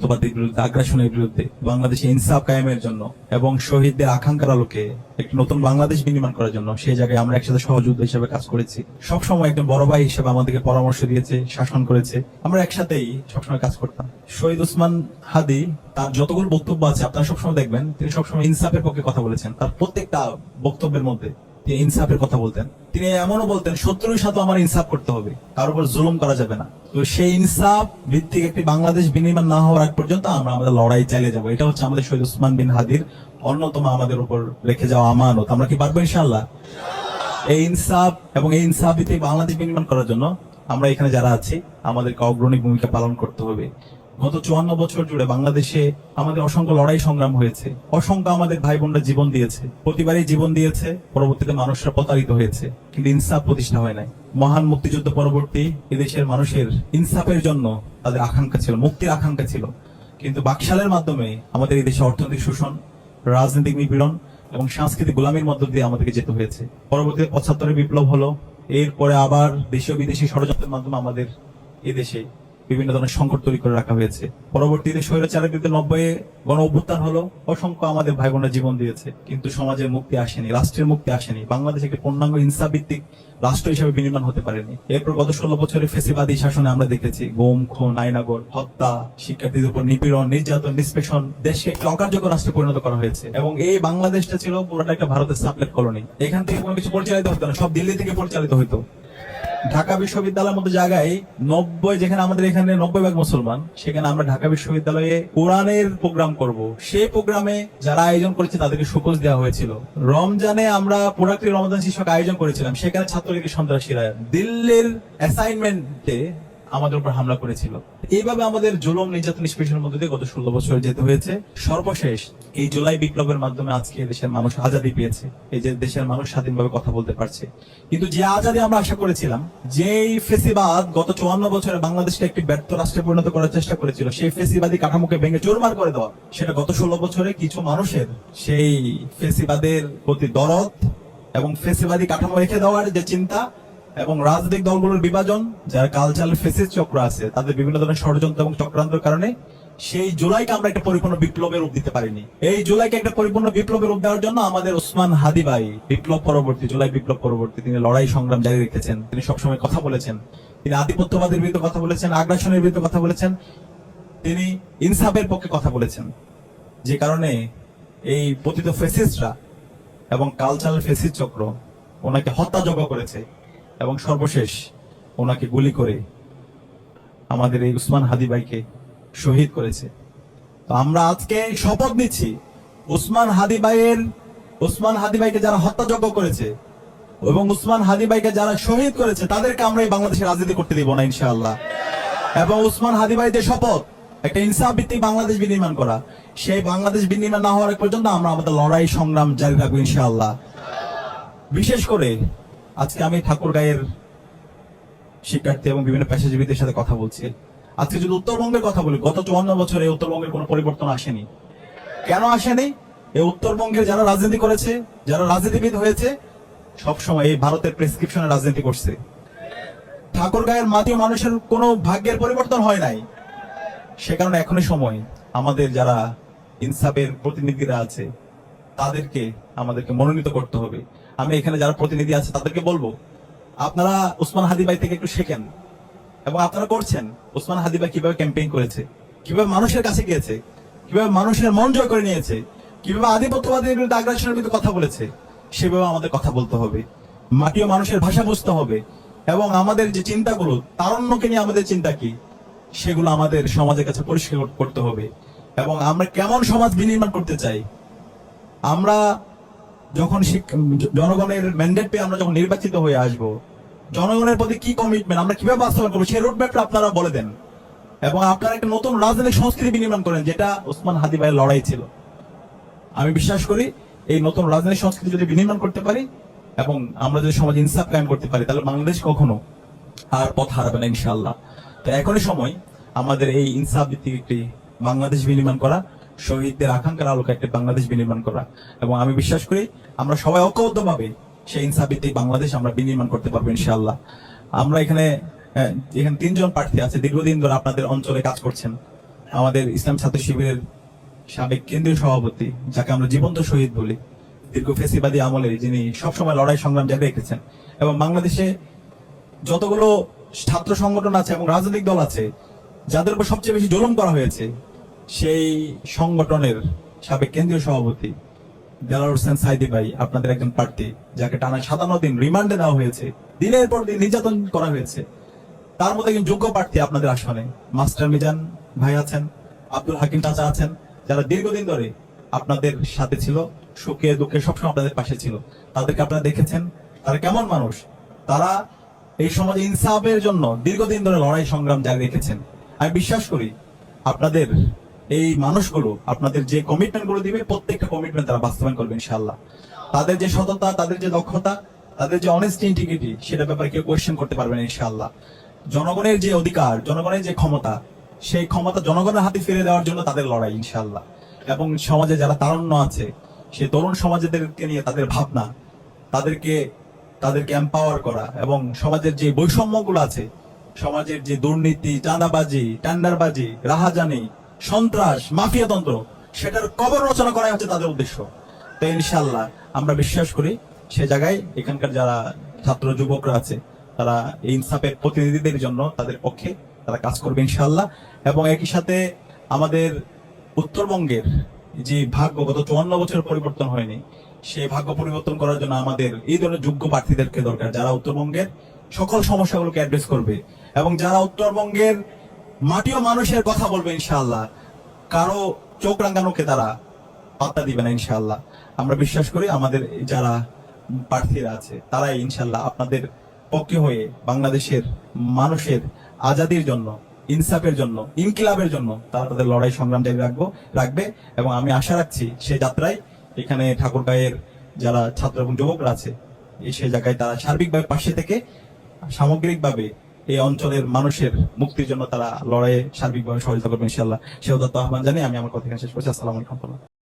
আধিপত্যবাদের বিরুদ্ধে, আগ্রাসনের বিরুদ্ধে, বাংলাদেশে ইনসাফ কায়েমের জন্য এবং শহীদদের আকাঙ্ক্ষার আলোকে একটি নতুন বাংলাদেশ বিনির্মাণ করার জন্য সেই জায়গায় আমরা একসাথে সহযোদ্ধা হিসেবে কাজ করেছি। সবসময় একজন বড় ভাই হিসেবে আমাদেরকে পরামর্শ দিয়েছে, শাসন করেছে। আমরা একসাথেই সবসময় কাজ করতাম। শহীদ ওসমান হাদি তার যতগুলো বক্তব্য আছে আপনারা সবসময় দেখবেন, তিনি সবসময় ইনসাফের পক্ষে কথা বলেছেন। তার প্রত্যেকটা বক্তব্যের মধ্যে তিনি ইনসাফের কথা বলতেন। তিনি এমনও বলতেন, শত্রুর সাথে আমার ইনসাফ করতে হবে, কারোর উপর জুলুম করা যাবে না। তো সেই ইনসাফ ভিত্তিক একটি বাংলাদেশ বিনির্মাণ না হওয়ার আগ পর্যন্ত আমরা আমাদের লড়াই চালিয়ে যাবো। এটা হচ্ছে আমাদের শহীদ ওসমান বিন হাদির অন্যতম আমাদের উপর রেখে যাওয়া আমানত। আমরা কি পারবো ইনশাআল্লাহ? এই ইনসাফ এবং এই ইনসাফ ভিত্তিক বাংলাদেশ বিনির্মাণ করার জন্য আমরা এখানে যারা আছি আমাদেরকে অগ্রণী ভূমিকা পালন করতে হবে। গত 54 বছর জুড়ে বাংলাদেশে আমাদের অসংখ্য লড়াই সংগ্রাম হয়েছে, অসংখ্য আমাদের ভাই বোনরা জীবন দিয়েছে, প্রতিবারই জীবন দিয়েছে, পরবর্তীতে মানুষরা প্রতারিত হয়েছে, কিন্তু ইনসাফ প্রতিষ্ঠা হয় নাই। মহান মুক্তিযুদ্ধ পরবর্তী এদেশের মানুষের ইনসাফের জন্য তাদের আকাঙ্ক্ষা ছিল, মুক্তির আকাঙ্ক্ষা ছিল, কিন্তু বাকশালের মাধ্যমে আমাদের এই দেশে অর্থনৈতিক শোষণ, রাজনৈতিক নিপীড়ন এবং সাংস্কৃতিক গোলামীর মধ্য দিয়ে আমাদেরকে যেতে হয়েছে। পরবর্তীতে 75-এর বিপ্লব হলো, এরপরে আবার দেশীয় বিদেশি ষড়যন্ত্রের মাধ্যমে আমাদের এদেশে বিভিন্ন ধরনের সংকট তৈরি করে রাখা হয়েছে। পরবর্তীতে স্বৈরাচারের বিরুদ্ধে 90-এ গণ অভ্যুত্থান হলো, অসংখ্য আমাদের ভাই বোনরা জীবন দিয়েছে, কিন্তু সমাজের মুক্তি আসেনি, রাষ্ট্রের মুক্তি আসেনি। বাংলাদেশ একটি পূর্ণাঙ্গ ইনসাফ ভিত্তিক রাষ্ট্র হিসেবে বিনির্মাণ হতে পারেনি। এরপর গত 16 বছরের ফেসিবাদী শাসনে আমরা দেখেছি গুম, খুন, আইনাগর, হত্যা, শিক্ষার্থীদের উপর নিপীড়ন, নির্যাতন, নিষ্পেষণ, দেশকে একটি অকার্যকর রাষ্ট্রে পরিণত করা হয়েছে। এবং এই বাংলাদেশটা ছিল পুরোটা একটা ভারতের সাবলেট কলোনি। এখান থেকে কোনো কিছু পরিচালিত হতো না, সব দিল্লি থেকে পরিচালিত হতো। ঢাকা বিশ্ববিদ্যালয়ের মতো জায়গায় 90, যেখানে আমাদের এখানে 90% মুসলমান, সেখানে আমরা ঢাকা বিশ্ববিদ্যালয়ে কোরআনের প্রোগ্রাম করব। সেই প্রোগ্রামে যারা আয়োজন করেছে তাদেরকে সুকোজ দেওয়া হয়েছিল। রমজানে আমরা পুরাকৃতি রমজান শীর্ষক আয়োজন করেছিলাম, সেখানে ছাত্রলীগের সন্ত্রাসীরা দিল্লির অ্যাসাইনমেন্টে আমাদের উপর হামলা করেছিল। এইভাবে আমাদের জুলুম, নির্যাতন, নিষ্পেষণের মধ্যে দিয়ে গত 16 বছর যেতে হয়েছে। সর্বশেষ এই জুলাই বিপ্লবের মাধ্যমে আজকে দেশের মানুষ আজাদী পেয়েছে, এই যে দেশের মানুষ স্বাধীনভাবে কথা বলতে পারছে। কিন্তু যে আজাদী আমরা আশা করেছিলাম, যেই ফেসিবাদ গত 54 বছরে বাংলাদেশকে একটি ব্যর্থ রাষ্ট্রে পরিণত করার চেষ্টা করেছিল, সেই ফেসিবাদী কাঠামোকে ভেঙে চুরমার করে দেওয়া, সেটা গত 16 বছরে কিছু মানুষের সেই ফেসিবাদের প্রতি দরদ এবং ফেসিবাদী কাঠামো রেখে দেওয়ার যে চিন্তা এবং রাজনৈতিক দলগুলোর বিভাজন, যারা কালচারাল ফেসিস্ট চক্র আছে, তাদের বিভিন্ন ধরনের ষড়যন্ত্র এবং চক্রান্তের কারণে সেই জুলাইকে আমরা একটা পরিপূর্ণ বিপ্লবের রূপ দিতে পারিনি। এই জুলাইকে একটা পরিপূর্ণ বিপ্লবের রূপ দেওয়ার জন্য আমাদের ওসমান হাদি ভাই বিপ্লব পরবর্তী, জুলাই বিপ্লব পরবর্তী তিনি লড়াই সংগ্রাম জারি রেখেছেন। তিনি সবসময় কথা বলেছেন, তিনি আধিপত্যবাদের বিরুদ্ধে কথা বলেছেন, আগ্রাসনের বিরুদ্ধে কথা বলেছেন, তিনি ইনসাফের পক্ষে কথা বলেছেন। যে কারণে এই পতিত ফেসিস্টরা এবং কালচারাল ফেসিস্ট চক্র ওনাকে হত্যাযজ্ঞ করেছে এবং সর্বশেষ ওনাকে গুলি করে আমাদের এই ওসমান হাদি ভাইকে শহীদ করেছে। তো আমরা আজকে শপথ নিচ্ছি, ওসমান হাদি ভাইকে যারা হত্যাযজ্ঞ করেছে এবং ওসমান হাদি ভাইকে যারা শহীদ করেছে, তাদেরকে আমরা এই বাংলাদেশে রাজনীতি করতে দিব না ইনশাআল্লাহ। এবং ওসমান হাদি ভাই যে শপথ, একটা ইনসাফ ভিত্তিক বাংলাদেশ বিনির্মাণ করা, সেই বাংলাদেশ বিনির্মাণ না হওয়ার পর্যন্ত আমরা আমাদের লড়াই সংগ্রাম জারি রাখবো ইনশাআল্লাহ। বিশেষ করে আজকে আমি ঠাকুরগাঁয়ের শিক্ষার্থী এবং বিভিন্ন পেশাজীবীদের সাথে কথা বলছি। আজকে যদি উত্তরবঙ্গের কথা বলি, গত 54 বছরে উত্তরবঙ্গের কোনো পরিবর্তন আসেনি। কেন আসেনি? এই উত্তরবঙ্গের যারা রাজনীতি করেছে, যারা রাজনীতিবিদ হয়েছে, সবসময় এই ভারতের প্রেসক্রিপশনে রাজনীতি করছে। ঠাকুরগাঁয়ের মাটি মানুষের কোনো ভাগ্যের পরিবর্তন হয় নাই। সে কারণে এখনই সময়, আমাদের যারা ইনসাফের প্রতিনিধিরা আছে তাদেরকে আমাদেরকে মনোনীত করতে হবে। আমি এখানে যারা প্রতিনিধি আছে তাদেরকে বলবো, আপনারা ওসমান হাদি ভাই থেকে একটু শেখেন এবং আপনারা করছেন। ওসমান হাদি ভাই কিভাবে ক্যাম্পেইন করেছে, কিভাবে মানুষের কাছে গিয়েছে, কিভাবে মানুষের মন জয় করে নিয়েছে, কিভাবে আধিপত্যবাদের বিরুদ্ধে, আগ্রাসনের বিরুদ্ধে কথা বলেছে, সেভাবে আমাদের কথা বলতে হবে। মাটি ও মানুষের ভাষা বুঝতে হবে এবং আমাদের যে চিন্তাগুলো, তারুণ্যকে নিয়ে আমাদের চিন্তা কি, সেগুলো আমাদের সমাজের কাছে পরিষ্কার করতে হবে। এবং আমরা কেমন সমাজ বিনির্মাণ করতে চাই, আমরা যখন জনগণের ম্যান্ডেট পেয়ে আমরা যখন নির্বাচিত হয়ে আসব, জনগণের প্রতি কি কমিটমেন্ট, আমরা কিভাবে বাস্তবায়ন করবো, সেই রোডম্যাপটা আপনারা বলে দেন। এবং আপনারা একটা নতুন রাজনৈতিক সংস্কৃতি বিনির্মাণ করেন, যেটা ওসমান হাদি ভাইয়ের লড়াই ছিল। আমি বিশ্বাস করি এই নতুন রাজনৈতিক সংস্কৃতি যদি বিনির্মাণ করতে পারি এবং আমরা যদি সমাজ ইনসাফ কায়েম করতে পারি, তাহলে বাংলাদেশ কখনো আর পথ হারাবে না ইনশাআল্লাহ। তো এখনই সময় আমাদের এই ইনসাফ ভিত্তিক একটি বাংলাদেশ বিনির্মাণ করা, শহীদদের আকাঙ্ক্ষার আলোকে একটা বাংলাদেশ বিনির্মাণ করা। এবং আমি বিশ্বাস করি আমরা সবাই ঐক্যবদ্ধভাবে সেই ইনসাফ ভিত্তিক বাংলাদেশ আমরা বিনির্মাণ করতে পারবো ইনশাআল্লাহ। আমরা এখানে 3 জন প্রার্থী আছে, দীর্ঘদিন ধরে আপনাদের অঞ্চলে কাজ করছেন, আমাদের ইসলাম ছাত্র শিবিরের সাবেক কেন্দ্রীয় সভাপতি, যাকে আমরা জীবন্ত শহীদ বলি, দীর্ঘ ফেসিবাদী আমলে যিনি সবসময় লড়াই সংগ্রাম জারি রেখেছেন, এবং বাংলাদেশে যতগুলো ছাত্র সংগঠন আছে এবং রাজনৈতিক দল আছে যাদের উপর সবচেয়ে বেশি জুলুম করা হয়েছে, সেই সংগঠনের সাবেক কেন্দ্রীয় সভাপতি দেলাওয়ার হোসেন সাইদি ভাই, আপনাদের একজন প্রার্থী, যাকে টানা 57 দিন রিমান্ডে দেওয়া হয়েছে, দিনের পর দিন নির্যাতন করা হয়েছে, তার মধ্যে একজন যোগ্য প্রার্থী আপনাদের আসনে মাস্টার মিজান ভাই আছেন, আব্দুল হাকিম চাচা আছেন, যারা দীর্ঘদিন ধরে আপনাদের সাথে ছিল, সুখে দুঃখে সবসময় আপনাদের পাশে ছিল। তাদেরকে আপনারা দেখেছেন তারা কেমন মানুষ। তারা এই সমাজে ইনসাফের জন্য দীর্ঘদিন ধরে লড়াই সংগ্রাম জারি রেখেছেন। আমি বিশ্বাস করি আপনাদের এই মানুষগুলো আপনাদের যে কমিটমেন্ট গুলো দিবে, প্রত্যেকটা কমিটমেন্ট তারা বাস্তবায়ন করবে ইনশাআল্লাহ। তাদের যে সততা, তাদের যে দক্ষতা, তাদের যে অনেস্টি, ইন্টিগ্রিটি, সেটা ব্যাপারে কেউ কোয়েশ্চেন করতে পারবে না ইনশাআল্লাহ। জনগণের যে অধিকার, জনগণের যে ক্ষমতা, সেই ক্ষমতা জনগণের হাতে ফিরে দেওয়ার জন্য তাদের লড়াই ইনশাআল্লাহ। এবং সমাজে যারা তারুণ্য আছে, সেই তরুণ সমাজেদেরকে নিয়ে তাদের ভাবনা, তাদেরকে এম্পাওয়ার করা, এবং সমাজের যে বৈষম্যগুলো আছে, সমাজের যে দুর্নীতি, চাঁদাবাজি, টেন্ডারবাজি, রাহাজানি, সন্ত্রাস, মাফিয়াতন্ত্র, সেটার কবর রচনা করাই হচ্ছে তাদের উদ্দেশ্য। তো ইনশাআল্লাহ আমরা বিশ্বাস করি সে জায়গায় এখানকার যারা ছাত্র যুবকরা আছে, তারা এই ইনসাফের প্রতিনিধিদের জন্য তাদের পক্ষে তারা কাজ করবে ইনশাআল্লাহ। এবং একই সাথে আমাদের উত্তরবঙ্গের যে ভাগ্য গত 54 বছর পরিবর্তন হয়নি, সেই ভাগ্য পরিবর্তন করার জন্য আমাদের এই ধরনের যোগ্য প্রার্থীদেরকে দরকার, যারা উত্তরবঙ্গের সকল সমস্যাগুলোকে অ্যাড্রেস করবে এবং যারা উত্তরবঙ্গের মাটি ও মানুষের কথা বলবে ইনশাআল্লাহ। কারো চোখ রাঙানোকে তারা পাত্তা দিবে না ইনশাআল্লাহ। আমরা বিশ্বাস করি আমাদের যারা প্রার্থীরা আছে তারাই ইনশাআল্লাহ আপনাদের পক্ষে হয়ে বাংলাদেশের মানুষের আজাদির জন্য, ইনসাফের জন্য, ইনকিলাবের জন্য তারা তাদের লড়াই সংগ্রাম জারি রাখবে। এবং আমি আশা রাখছি সেই যাত্রায় এখানে ঠাকুরগাঁয়ের যারা ছাত্র এবং যুবকরা আছে, সেই জায়গায় তারা সার্বিকভাবে পাশে থেকে সামগ্রিকভাবে এই অঞ্চলের মানুষের মুক্তির জন্য তারা লড়াইয়ে সার্বিকভাবে সহযোগিতা করবে ইনশাআল্লাহ। সে উদাত্ত আহ্বান জানিয়ে আমি আমার কথা এখানে শেষ করছি। আসসালামু আলাইকুম।